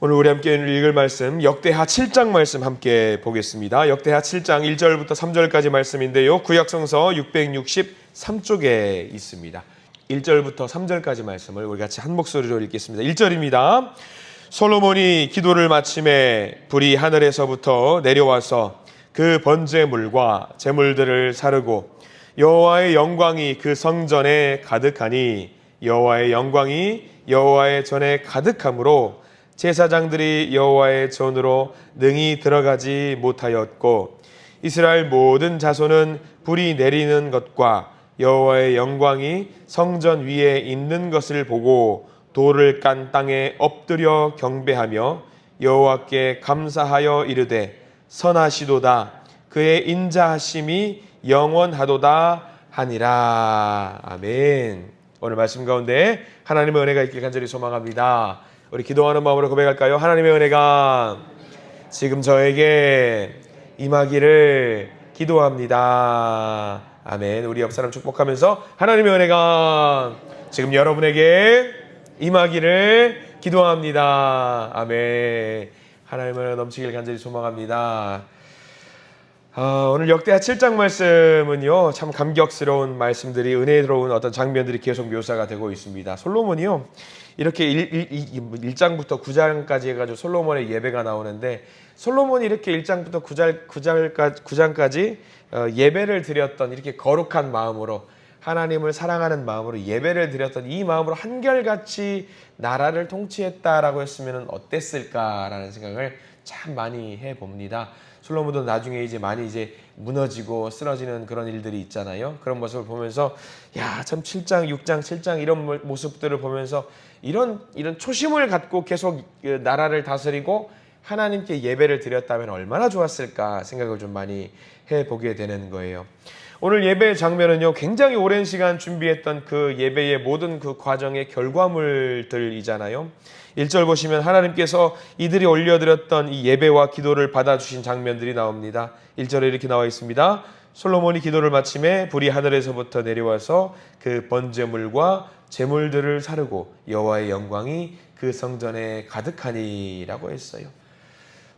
오늘 우리 함께 읽을 말씀 역대하 7장 말씀 함께 보겠습니다. 역대하 7장 1절부터 3절까지 말씀인데요. 구약성서 663쪽에 있습니다. 1절부터 3절까지 말씀을 우리 같이 한 목소리로 읽겠습니다. 1절입니다. 솔로몬이 기도를 마침에 불이 하늘에서부터 내려와서 그 번제물과 제물들을 사르고 여호와의 영광이 그 성전에 가득하니 여호와의 영광이 여호와의 전에 가득함으로 제사장들이 여호와의 전으로 능히 들어가지 못하였고 이스라엘 모든 자손은 불이 내리는 것과 여호와의 영광이 성전 위에 있는 것을 보고 돌을 깐 땅에 엎드려 경배하며 여호와께 감사하여 이르되 선하시도다 그의 인자하심이 영원하도다 하니라. 아멘. 오늘 말씀 가운데 하나님의 은혜가 있길 간절히 소망합니다. 우리 기도하는 마음으로 고백할까요? 하나님의 은혜가 지금 저에게 임하기를 기도합니다. 아멘. 우리 옆 사람 축복하면서 하나님의 은혜가 지금 여러분에게 임하기를 기도합니다. 아멘. 하나님의 은혜 넘치길 간절히 소망합니다. 오늘 역대하 7장 말씀은요, 참 감격스러운 말씀들이, 은혜로운 어떤 장면들이 계속 묘사가 되고 있습니다. 솔로몬이요, 이렇게 1장부터 9장까지 해가지고 솔로몬의 예배가 나오는데, 솔로몬이 이렇게 1장부터 9장까지 예배를 드렸던, 이렇게 거룩한 마음으로, 하나님을 사랑하는 마음으로 예배를 드렸던 이 마음으로 한결같이 나라를 통치했다라고 했으면 어땠을까라는 생각을 참 많이 해봅니다. 솔로몬도 나중에 이제 많이 무너지고 쓰러지는 그런 일들이 있잖아요. 그런 모습을 보면서 참 7장, 6장, 7장 이런 모습들을 보면서 이런 초심을 갖고 계속 나라를 다스리고 하나님께 예배를 드렸다면 얼마나 좋았을까 생각을 좀 많이 해보게 되는 거예요. 오늘 예배의 장면은요, 굉장히 오랜 시간 준비했던 그 예배의 모든 그 과정의 결과물들이잖아요. 1절 보시면 하나님께서 이들이 올려드렸던 이 예배와 기도를 받아주신 장면들이 나옵니다. 1절에 이렇게 나와 있습니다. 솔로몬이 기도를 마침에 불이 하늘에서부터 내려와서 그 번제물과 제물들을 사르고 여호와의 영광이 그 성전에 가득하니 라고 했어요.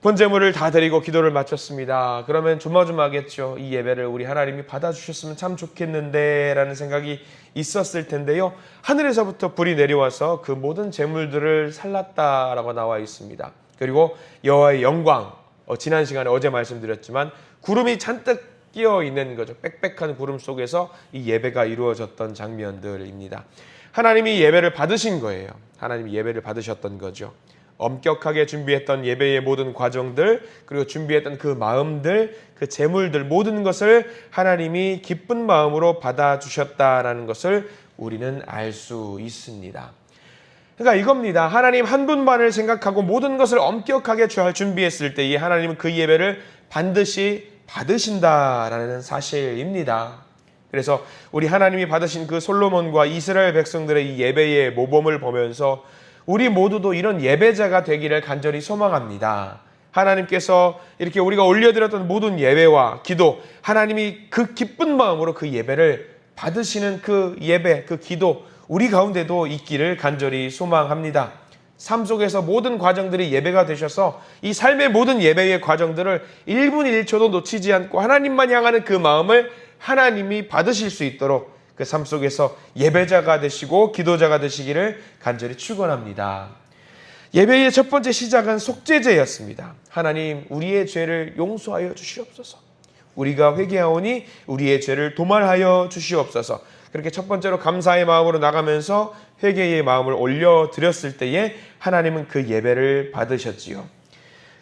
번제물을 다 드리고 기도를 마쳤습니다. 그러면 조마조마하겠죠. 이 예배를 우리 하나님이 받아주셨으면 참 좋겠는데 라는 생각이 있었을 텐데요. 하늘에서부터 불이 내려와서 그 모든 제물들을 살랐다라고 나와 있습니다. 그리고 여호와의 영광, 지난 시간에 어제 말씀드렸지만 구름이 잔뜩 끼어 있는 거죠. 빽빽한 구름 속에서 이 예배가 이루어졌던 장면들입니다. 하나님이 예배를 받으신 거예요. 하나님이 예배를 받으셨던 거죠. 엄격하게 준비했던 예배의 모든 과정들, 그리고 준비했던 그 마음들, 그 제물들, 모든 것을 하나님이 기쁜 마음으로 받아주셨다라는 것을 우리는 알 수 있습니다. 그러니까 이겁니다. 하나님 한 분만을 생각하고 모든 것을 엄격하게 준비했을 때 이 하나님은 그 예배를 반드시 받으신다라는 사실입니다. 그래서 우리 하나님이 받으신 그 솔로몬과 이스라엘 백성들의 이 예배의 모범을 보면서 우리 모두도 이런 예배자가 되기를 간절히 소망합니다. 하나님께서 이렇게 우리가 올려드렸던 모든 예배와 기도, 하나님이 그 기쁜 마음으로 그 예배를 받으시는 그 예배, 그 기도, 우리 가운데도 있기를 간절히 소망합니다. 삶 속에서 모든 과정들이 예배가 되셔서 이 삶의 모든 예배의 과정들을 1분 1초도 놓치지 않고 하나님만 향하는 그 마음을 하나님이 받으실 수 있도록 그 삶 속에서 예배자가 되시고 기도자가 되시기를 간절히 축원합니다. 예배의 첫 번째 시작은 속죄제였습니다. 하나님, 우리의 죄를 용서하여 주시옵소서. 우리가 회개하오니 우리의 죄를 도말하여 주시옵소서. 그렇게 첫 번째로 감사의 마음으로 나가면서 회개의 마음을 올려드렸을 때에 하나님은 그 예배를 받으셨지요.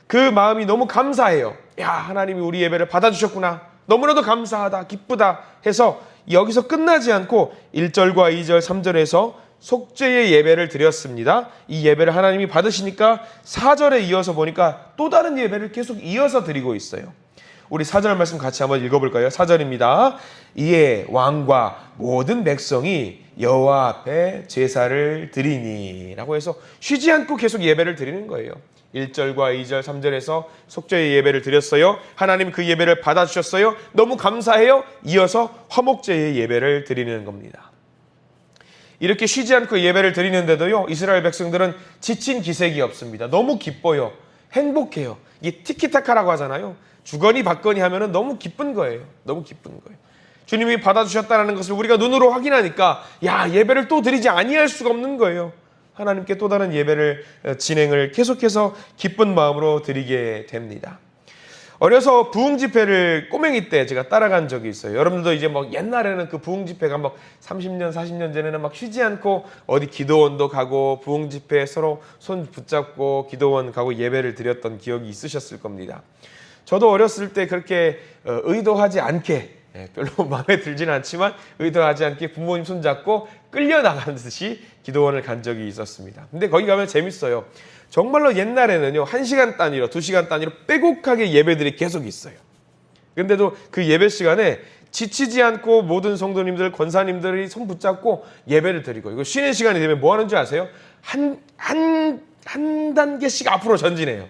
그 마음이 너무 감사해요. 하나님이 우리 예배를 받아주셨구나. 너무나도 감사하다, 기쁘다 해서 여기서 끝나지 않고 1절과 2절, 3절에서 속죄의 예배를 드렸습니다. 이 예배를 하나님이 받으시니까 4절에 이어서 보니까 또 다른 예배를 계속 이어서 드리고 있어요. 우리 4절 말씀 같이 한번 읽어볼까요? 4절입니다. 이에 왕과 모든 백성이 여호와 앞에 제사를 드리니 라고 해서 쉬지 않고 계속 예배를 드리는 거예요. 1절과 2절, 3절에서 속죄의 예배를 드렸어요. 하나님 그 예배를 받아주셨어요. 너무 감사해요. 이어서 화목제의 예배를 드리는 겁니다. 이렇게 쉬지 않고 예배를 드리는데도요, 이스라엘 백성들은 지친 기색이 없습니다. 너무 기뻐요. 행복해요. 이게 티키타카라고 하잖아요. 주거니 받거니 하면은 너무 기쁜 거예요. 너무 기쁜 거예요. 주님이 받아주셨다는 것을 우리가 눈으로 확인하니까 예배를 또 드리지 아니할 수가 없는 거예요. 하나님께 또 다른 예배를 진행을 계속해서 기쁜 마음으로 드리게 됩니다. 어려서 부흥 집회를 꼬맹이 때 제가 따라간 적이 있어요. 여러분들도 이제 옛날에는 그 부흥 집회가 30년, 40년 전에는 쉬지 않고 어디 기도원도 가고 부흥 집회에 서로 손 붙잡고 기도원 가고 예배를 드렸던 기억이 있으셨을 겁니다. 저도 어렸을 때 그렇게 의도하지 않게, 별로 마음에 들지는 않지만 의도하지 않게 부모님 손잡고 끌려나가는 듯이 기도원을 간 적이 있었습니다. 근데 거기 가면 재밌어요. 정말로 옛날에는요, 1시간 단위로 2시간 단위로 빼곡하게 예배들이 계속 있어요. 근데도 그 예배 시간에 지치지 않고 모든 성도님들, 권사님들이 손 붙잡고 예배를 드리고, 이거 쉬는 시간이 되면 뭐 하는 줄 아세요? 한 단계씩 앞으로 전진해요.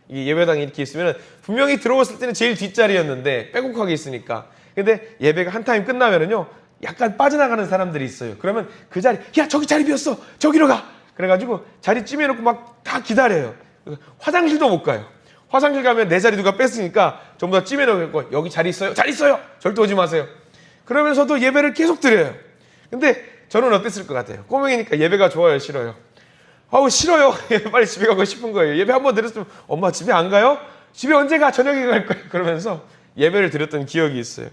이 예배당이 이렇게 있으면 분명히 들어왔을 때는 제일 뒷자리였는데 빼곡하게 있으니까. 근데 예배가 한 타임 끝나면은요, 약간 빠져나가는 사람들이 있어요. 그러면 그 자리, 저기 자리 비었어, 저기로 가. 그래가지고 자리 찜해놓고 막 다 기다려요. 화장실도 못 가요. 화장실 가면 내 자리 누가 뺐으니까 전부 다 찜해놓고, 여기 자리 있어요? 자리 있어요! 절대 오지 마세요. 그러면서도 예배를 계속 드려요. 근데 저는 어땠을 것 같아요? 꼬맹이니까 예배가 좋아요, 싫어요? 싫어요. 빨리 집에 가고 싶은 거예요. 예배 한번 드렸으면, 엄마 집에 안 가요? 집에 언제 가? 저녁에 갈 거예요. 그러면서 예배를 드렸던 기억이 있어요.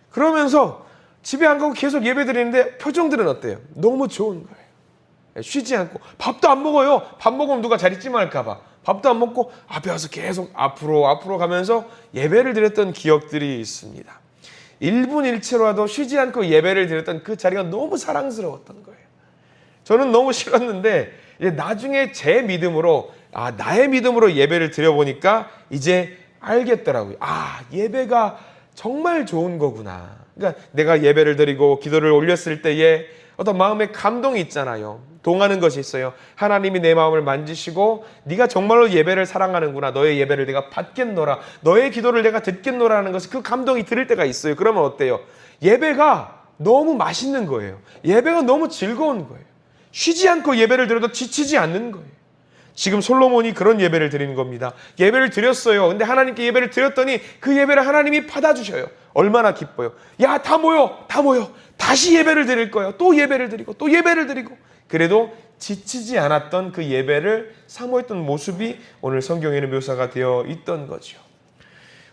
그러면서 집에 안 가고 계속 예배 드리는데 표정들은 어때요? 너무 좋은 거예요. 쉬지 않고. 밥도 안 먹어요. 밥 먹으면 누가 자리 찜할까 봐. 밥도 안 먹고 앞에 와서 계속 앞으로 가면서 예배를 드렸던 기억들이 있습니다. 1분 1초라도 쉬지 않고 예배를 드렸던 그 자리가 너무 사랑스러웠던 거예요. 저는 너무 싫었는데 이제 나중에 제 믿음으로, 나의 믿음으로 예배를 드려보니까 이제 알겠더라고요. 예배가 정말 좋은 거구나. 그러니까 내가 예배를 드리고 기도를 올렸을 때에 어떤 마음의 감동이 있잖아요. 동하는 것이 있어요. 하나님이 내 마음을 만지시고 네가 정말로 예배를 사랑하는구나. 너의 예배를 내가 받겠노라. 너의 기도를 내가 듣겠노라 하는 것이, 그 감동이 들을 때가 있어요. 그러면 어때요? 예배가 너무 맛있는 거예요. 예배가 너무 즐거운 거예요. 쉬지 않고 예배를 드려도 지치지 않는 거예요. 지금 솔로몬이 그런 예배를 드리는 겁니다. 예배를 드렸어요. 근데 하나님께 예배를 드렸더니 그 예배를 하나님이 받아주셔요. 얼마나 기뻐요. 다 모여. 다시 예배를 드릴 거예요. 또 예배를 드리고 또 예배를 드리고. 그래도 지치지 않았던 그 예배를 사모했던 모습이 오늘 성경에는 묘사가 되어 있던 거죠.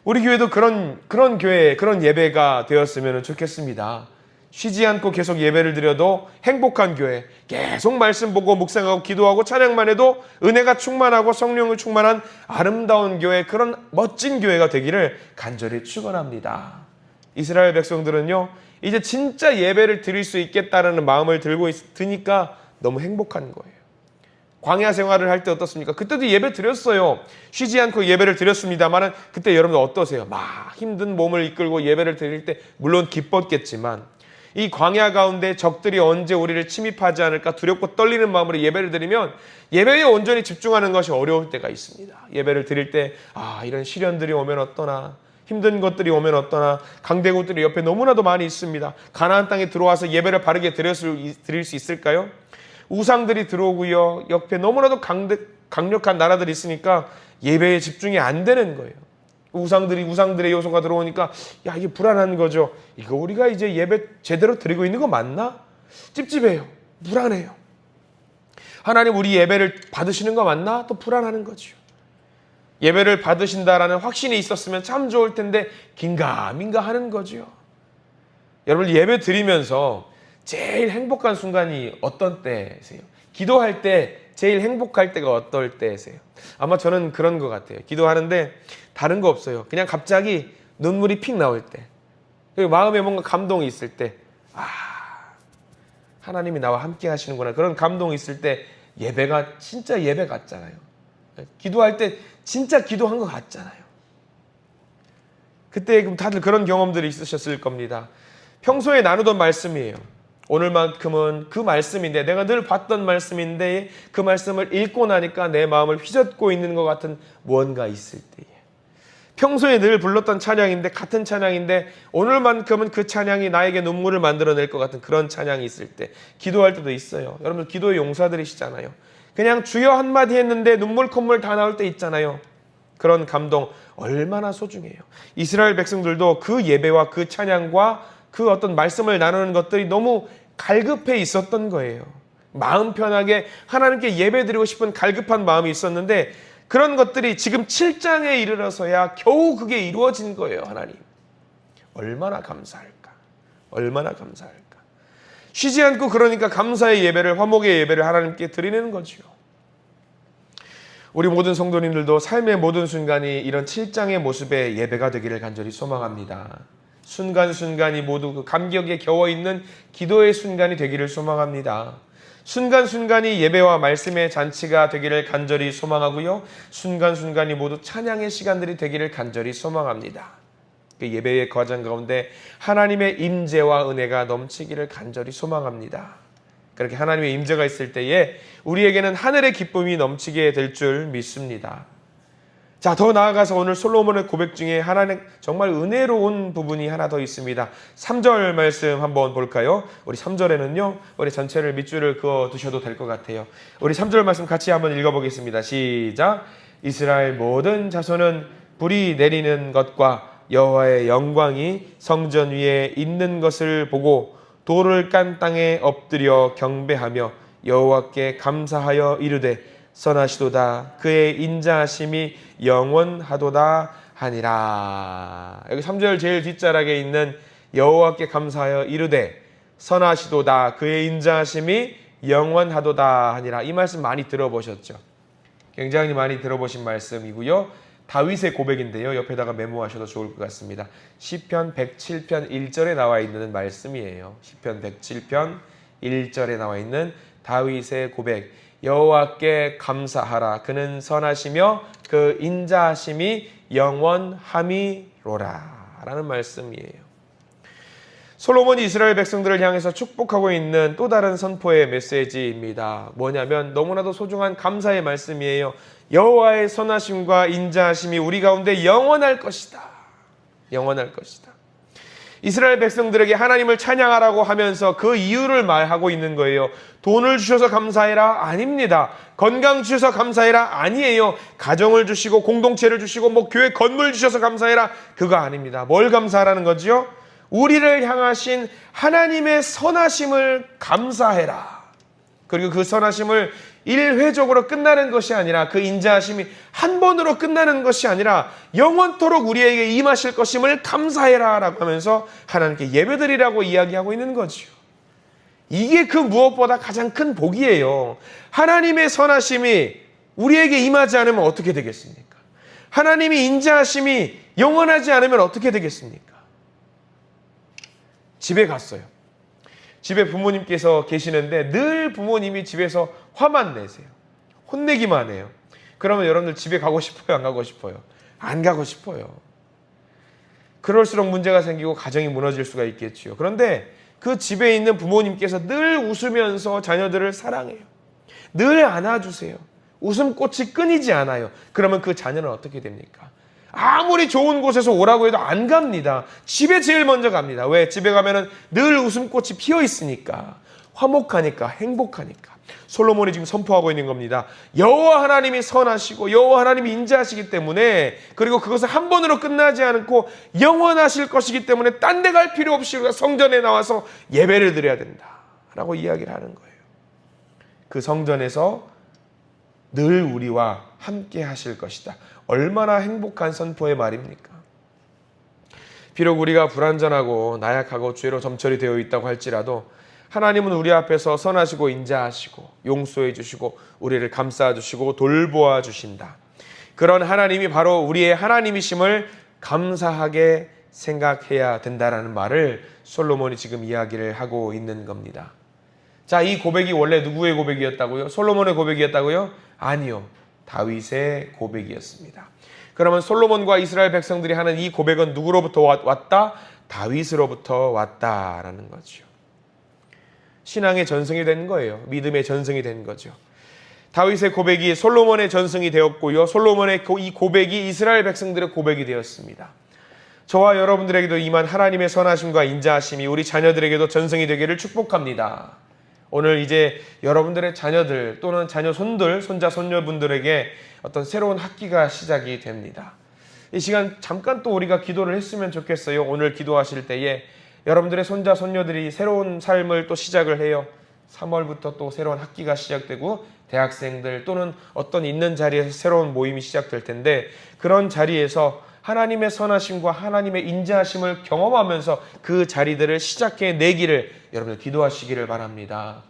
우리 교회도 그런 교회, 그런 예배가 되었으면 좋겠습니다. 쉬지 않고 계속 예배를 드려도 행복한 교회, 계속 말씀 보고 묵상하고 기도하고 찬양만 해도 은혜가 충만하고 성령을 충만한 아름다운 교회, 그런 멋진 교회가 되기를 간절히 축원합니다. 이스라엘 백성들은요, 이제 진짜 예배를 드릴 수 있겠다라는 마음을 드니까 너무 행복한 거예요. 광야 생활을 할 때 어떻습니까? 그때도 예배 드렸어요. 쉬지 않고 예배를 드렸습니다만 그때 여러분들 어떠세요? 막 힘든 몸을 이끌고 예배를 드릴 때 물론 기뻤겠지만 이 광야 가운데 적들이 언제 우리를 침입하지 않을까 두렵고 떨리는 마음으로 예배를 드리면 예배에 온전히 집중하는 것이 어려울 때가 있습니다. 예배를 드릴 때 이런 시련들이 오면 어떠나, 힘든 것들이 오면 어떠나, 강대국들이 옆에 너무나도 많이 있습니다. 가나안 땅에 들어와서 예배를 바르게 드릴 수 있을까요? 우상들이 들어오고요, 옆에 너무나도 강력한 나라들이 있으니까 예배에 집중이 안 되는 거예요. 우상들의 요소가 들어오니까 이게 불안한 거죠. 이거 우리가 이제 예배 제대로 드리고 있는 거 맞나? 찝찝해요. 불안해요. 하나님 우리 예배를 받으시는 거 맞나? 또 불안하는 거죠. 예배를 받으신다라는 확신이 있었으면 참 좋을 텐데 긴가민가 하는 거죠. 여러분, 예배 드리면서 제일 행복한 순간이 어떤 때세요? 기도할 때 제일 행복할 때가 어떨 때세요? 아마 저는 그런 것 같아요. 기도하는데 다른 거 없어요. 그냥 갑자기 눈물이 픽 나올 때, 그리고 마음에 뭔가 감동이 있을 때, 하나님이 나와 함께 하시는구나, 그런 감동이 있을 때 예배가 진짜 예배 같잖아요. 기도할 때 진짜 기도한 것 같잖아요. 그때 그럼 다들 그런 경험들이 있으셨을 겁니다. 평소에 나누던 말씀이에요. 오늘만큼은 그 말씀인데, 내가 늘 봤던 말씀인데 그 말씀을 읽고 나니까 내 마음을 휘젓고 있는 것 같은 무언가 있을 때에, 평소에 늘 불렀던 찬양인데, 같은 찬양인데 오늘만큼은 그 찬양이 나에게 눈물을 만들어낼 것 같은 그런 찬양이 있을 때 기도할 때도 있어요. 여러분들 기도의 용사들이시잖아요. 그냥 주여 한마디 했는데 눈물 콧물 다 나올 때 있잖아요. 그런 감동 얼마나 소중해요. 이스라엘 백성들도 그 예배와 그 찬양과 그 어떤 말씀을 나누는 것들이 너무 갈급해 있었던 거예요. 마음 편하게 하나님께 예배드리고 싶은 갈급한 마음이 있었는데, 그런 것들이 지금 7장에 이르러서야 겨우 그게 이루어진 거예요. 하나님 얼마나 감사할까, 얼마나 감사할까. 쉬지 않고 그러니까 감사의 예배를, 화목의 예배를 하나님께 드리는 거죠. 우리 모든 성도님들도 삶의 모든 순간이 이런 7장의 모습의 예배가 되기를 간절히 소망합니다. 순간순간이 모두 그 감격에 겨워있는 기도의 순간이 되기를 소망합니다. 순간순간이 예배와 말씀의 잔치가 되기를 간절히 소망하고요. 순간순간이 모두 찬양의 시간들이 되기를 간절히 소망합니다. 그 예배의 과정 가운데 하나님의 임재와 은혜가 넘치기를 간절히 소망합니다. 그렇게 하나님의 임재가 있을 때에 우리에게는 하늘의 기쁨이 넘치게 될 줄 믿습니다. 자, 더 나아가서 오늘 솔로몬의 고백 중에 하나는 정말 은혜로운 부분이 하나 더 있습니다. 3절 말씀 한번 볼까요? 우리 3절에는요, 우리 전체를 밑줄을 그어 두셔도 될 것 같아요. 우리 3절 말씀 같이 한번 읽어보겠습니다. 시작. 이스라엘 모든 자손은 불이 내리는 것과 여호와의 영광이 성전 위에 있는 것을 보고 돌을 깐 땅에 엎드려 경배하며 여호와께 감사하여 이르되 선하시도다 그의 인자하심이 영원하도다 하니라. 여기 3절 제일 뒷자락에 있는 여호와께 감사하여 이르되 선하시도다 그의 인자하심이 영원하도다 하니라. 이 말씀 많이 들어보셨죠? 굉장히 많이 들어보신 말씀이고요. 다윗의 고백인데요. 옆에다가 메모하셔도 좋을 것 같습니다. 시편 107편 1절에 나와 있는 말씀이에요. 시편 107편 1절에 나와 있는 다윗의 고백. 여호와께 감사하라. 그는 선하시며 그 인자하심이 영원함이로라. 라는 말씀이에요. 솔로몬이 이스라엘 백성들을 향해서 축복하고 있는 또 다른 선포의 메시지입니다. 뭐냐면 너무나도 소중한 감사의 말씀이에요. 여호와의 선하심과 인자하심이 우리 가운데 영원할 것이다. 영원할 것이다. 이스라엘 백성들에게 하나님을 찬양하라고 하면서 그 이유를 말하고 있는 거예요. 돈을 주셔서 감사해라? 아닙니다. 건강 주셔서 감사해라? 아니에요. 가정을 주시고 공동체를 주시고 교회 건물 주셔서 감사해라? 그거 아닙니다. 뭘 감사하라는 거지요? 우리를 향하신 하나님의 선하심을 감사해라. 그리고 그 선하심을 일회적으로 끝나는 것이 아니라, 그 인자하심이 한 번으로 끝나는 것이 아니라 영원토록 우리에게 임하실 것임을 감사해라 라고 하면서 하나님께 예배드리라고 이야기하고 있는 거죠. 이게 그 무엇보다 가장 큰 복이에요. 하나님의 선하심이 우리에게 임하지 않으면 어떻게 되겠습니까? 하나님의 인자하심이 영원하지 않으면 어떻게 되겠습니까? 집에 갔어요. 집에 부모님께서 계시는데 늘 부모님이 집에서 화만 내세요. 혼내기만 해요. 그러면 여러분들 집에 가고 싶어요? 안 가고 싶어요? 안 가고 싶어요. 그럴수록 문제가 생기고 가정이 무너질 수가 있겠지요. 그런데 그 집에 있는 부모님께서 늘 웃으면서 자녀들을 사랑해요. 늘 안아주세요. 웃음꽃이 끊이지 않아요. 그러면 그 자녀는 어떻게 됩니까? 아무리 좋은 곳에서 오라고 해도 안 갑니다. 집에 제일 먼저 갑니다. 왜? 집에 가면은 늘 웃음꽃이 피어 있으니까, 화목하니까, 행복하니까. 솔로몬이 지금 선포하고 있는 겁니다. 여호와 하나님이 선하시고 여호와 하나님이 인자하시기 때문에, 그리고 그것은 한 번으로 끝나지 않고 영원하실 것이기 때문에 딴 데 갈 필요 없이 우리가 성전에 나와서 예배를 드려야 된다라고 이야기를 하는 거예요. 그 성전에서 늘 우리와 함께 하실 것이다. 얼마나 행복한 선포의 말입니까? 비록 우리가 불완전하고 나약하고 죄로 점철이 되어 있다고 할지라도 하나님은 우리 앞에서 선하시고 인자하시고 용서해 주시고 우리를 감싸 주시고 돌보아 주신다. 그런 하나님이 바로 우리의 하나님이심을 감사하게 생각해야 된다라는 말을 솔로몬이 지금 이야기를 하고 있는 겁니다. 자, 이 고백이 원래 누구의 고백이었다고요? 솔로몬의 고백이었다고요? 아니요. 다윗의 고백이었습니다. 그러면 솔로몬과 이스라엘 백성들이 하는 이 고백은 누구로부터 왔다? 다윗으로부터 왔다라는 거죠. 신앙의 전승이 된 거예요. 믿음의 전승이 된 거죠. 다윗의 고백이 솔로몬의 전승이 되었고요. 솔로몬의 이 고백이 이스라엘 백성들의 고백이 되었습니다. 저와 여러분들에게도 임한 하나님의 선하심과 인자하심이 우리 자녀들에게도 전승이 되기를 축복합니다. 오늘 이제 여러분들의 자녀들 또는 자녀 손들, 손자, 손녀분들에게 어떤 새로운 학기가 시작이 됩니다. 이 시간 잠깐 또 우리가 기도를 했으면 좋겠어요. 오늘 기도하실 때에 여러분들의 손자, 손녀들이 새로운 삶을 또 시작을 해요. 3월부터 또 새로운 학기가 시작되고 대학생들 또는 어떤 있는 자리에서 새로운 모임이 시작될 텐데 그런 자리에서 하나님의 선하심과 하나님의 인자하심을 경험하면서 그 자리들을 시작해 내기를 여러분들 기도하시기를 바랍니다.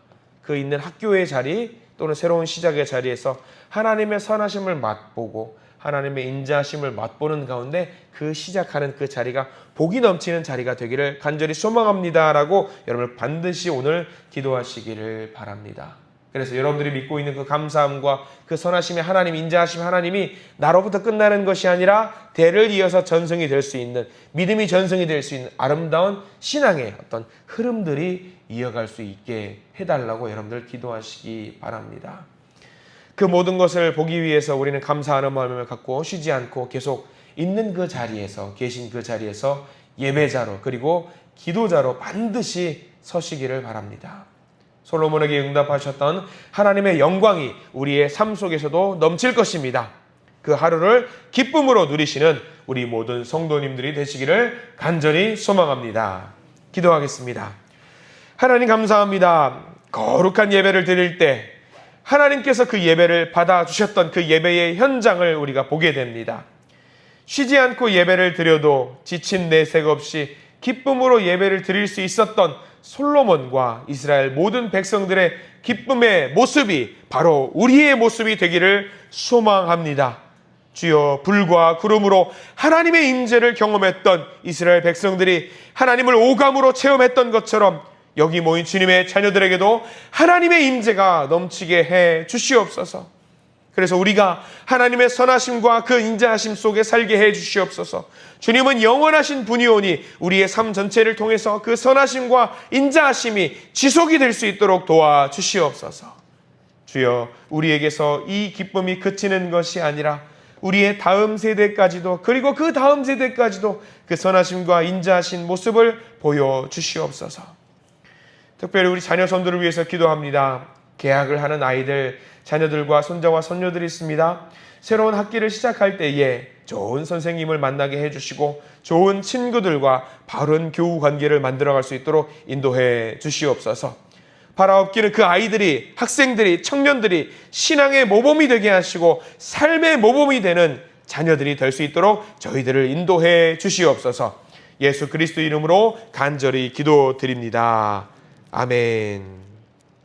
그 있는 학교의 자리 또는 새로운 시작의 자리에서 하나님의 선하심을 맛보고 하나님의 인자하심을 맛보는 가운데 그 시작하는 그 자리가 복이 넘치는 자리가 되기를 간절히 소망합니다라고 여러분들 반드시 오늘 기도하시기를 바랍니다. 그래서 여러분들이 믿고 있는 그 감사함과 그 선하심의 하나님, 인자하심 하나님이 나로부터 끝나는 것이 아니라 대를 이어서 전승이 될 수 있는, 믿음이 전승이 될 수 있는 아름다운 신앙의 어떤 흐름들이 이어갈 수 있게 해달라고 여러분들 기도하시기 바랍니다. 그 모든 것을 보기 위해서 우리는 감사하는 마음을 갖고 쉬지 않고 계속 있는 그 자리에서, 계신 그 자리에서 예배자로 그리고 기도자로 반드시 서시기를 바랍니다. 솔로몬에게 응답하셨던 하나님의 영광이 우리의 삶 속에서도 넘칠 것입니다. 그 하루를 기쁨으로 누리시는 우리 모든 성도님들이 되시기를 간절히 소망합니다. 기도하겠습니다. 하나님 감사합니다. 거룩한 예배를 드릴 때 하나님께서 그 예배를 받아주셨던 그 예배의 현장을 우리가 보게 됩니다. 쉬지 않고 예배를 드려도 지친 내색 없이 기쁨으로 예배를 드릴 수 있었던 솔로몬과 이스라엘 모든 백성들의 기쁨의 모습이 바로 우리의 모습이 되기를 소망합니다. 주여, 불과 구름으로 하나님의 임재를 경험했던 이스라엘 백성들이 하나님을 오감으로 체험했던 것처럼 여기 모인 주님의 자녀들에게도 하나님의 임재가 넘치게 해 주시옵소서. 그래서 우리가 하나님의 선하심과 그 인자하심 속에 살게 해 주시옵소서. 주님은 영원하신 분이오니 우리의 삶 전체를 통해서 그 선하심과 인자하심이 지속이 될 수 있도록 도와 주시옵소서. 주여, 우리에게서 이 기쁨이 그치는 것이 아니라 우리의 다음 세대까지도 그리고 그 다음 세대까지도 그 선하심과 인자하신 모습을 보여 주시옵소서. 특별히 우리 자녀 손들을 위해서 기도합니다. 개학을 하는 아이들, 자녀들과 손자와 손녀들이 있습니다. 새로운 학기를 시작할 때에 좋은 선생님을 만나게 해주시고 좋은 친구들과 바른 교우 관계를 만들어갈 수 있도록 인도해 주시옵소서. 바라옵기는 그 아이들이, 학생들이, 청년들이 신앙의 모범이 되게 하시고 삶의 모범이 되는 자녀들이 될 수 있도록 저희들을 인도해 주시옵소서. 예수 그리스도 이름으로 간절히 기도드립니다. 아멘.